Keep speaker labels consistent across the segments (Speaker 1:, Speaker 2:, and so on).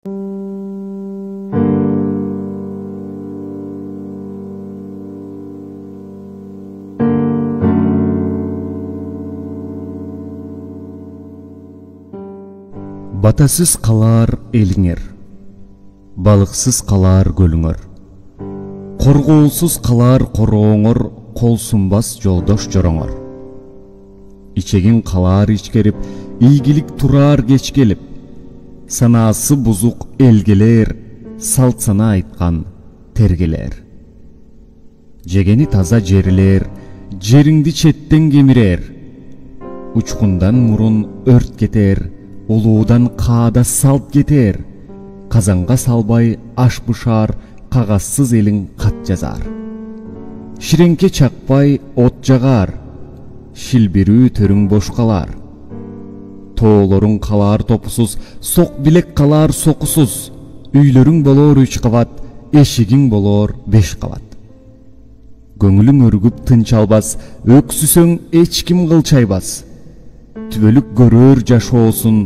Speaker 1: Батасыз қалар еліңер, балықсыз қалар көліңер, қорғолсыз қалар қорооңор, қолсынбас жолдош жороңор. Ичегин қалар ичкерип, ийгилик турар кеч келип, санасы бузук элгелер, салт сана айткан тергелер. Жегени таза жерлер, жериңди четтен кемирер, учкундан мурун өрт кетер, улуудан каада салт кетер, казанга салбай аш бышар, кагассыз элиң кат жазар. Ширеңке чакпай от жагар, шилбирүү төрүң бош калар. Тоолоруң калар топусуз, сок билек калар сокусуз, үйлөрүң болор 3 кабат, эшигиң болор 5 кабат. Көңүлүң өргүп тынч албас, өксүсөң эч ким кылчайбас. Түбөлүк көрөр жашоосун,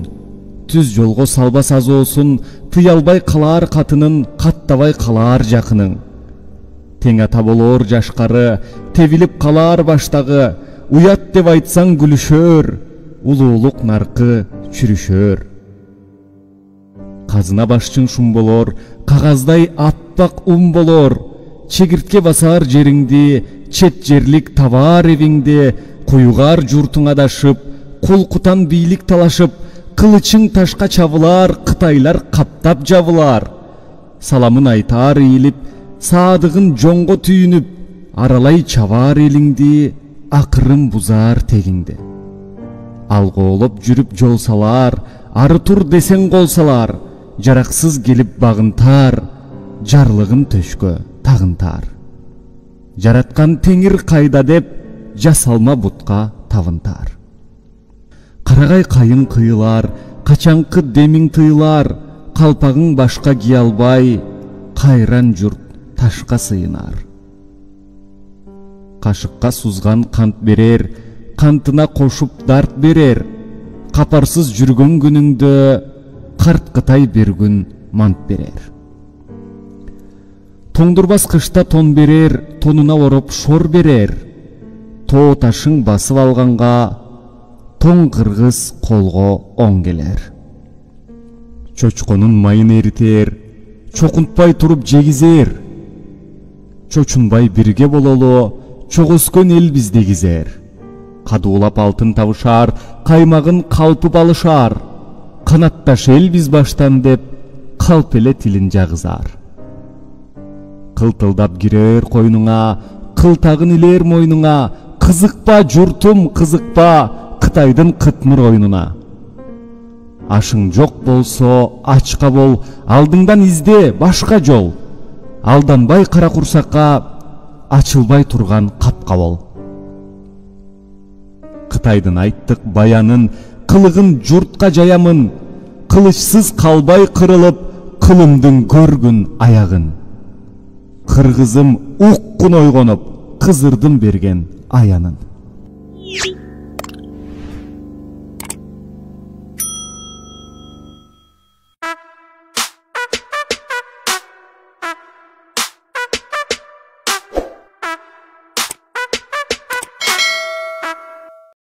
Speaker 1: түз жолго салбас азоосун, тый албай калар катынын, каттабай калар жакының. Тең ата болор жашкары, тебилип калар баштагы, уят деп айтсаң күлүшөр, улуулук наркы чүрүшөр. Казына башчың шум болор, кагаздай атпак болор, чегиртке басар жериңди, чет жерлик табар эвиңди, куюгар журтуң адашып, кулкутан бийлик талашып, кылычың ташка чабылар, кытайлар каптап жабылар. Саламын айтар ийилип, саадыгын жоңго түйүнүп, аралай чабар элиңди, акырын бузар тегиңди. Алгоолоп жүрүп жол салар, ары тур десең кол салар, жараксыз келип багынтар, жарлыгын төшкө тагынтар. Жараткан теңир кайда деп, жасалма бутка табынтар. Карагай кайын кыйылар, качаңкы демиң тыйылар, калпагың башка кие албай, кайран журт ташка сыйынар. Кашыкка сузган кант берер, кантына кошуп дарт берер, капарсыз жүргөн күнүңдө карт кытай бир күн мант берер. Тоңдурбас кышта тон берер, тонуна ороп шор берер, тоо ташың басып алганга тоң кыргыз колго оң келер. Чочконун майын эритер, чокунтпай туруп жегизер, чочунбай бирге бололу, чок өскөн эл бизди кизер. Кадуулап алтын табышар, каймагын калпып алышар, канатташ эл биз баштан деп, калп эле тилин жагызар. Кылтылдап кирер койнуңа, кылтагын илер мойнуңа, кызыкпа журтум кызыкпа, Кытайдын кытмыр ойнуна. Ашың жок болсо ачка бол, алдыңдан изде башка жол. Алданбай кара курсакка, ачылбай турган капка бол. Кытайдын айттык баянын, кылыгын журтка жаямын, кылычсыз калбай кырылып, кылымдын көргүн аягын. Кыргызым уккун ойгонуп, кызырдын берген аянын.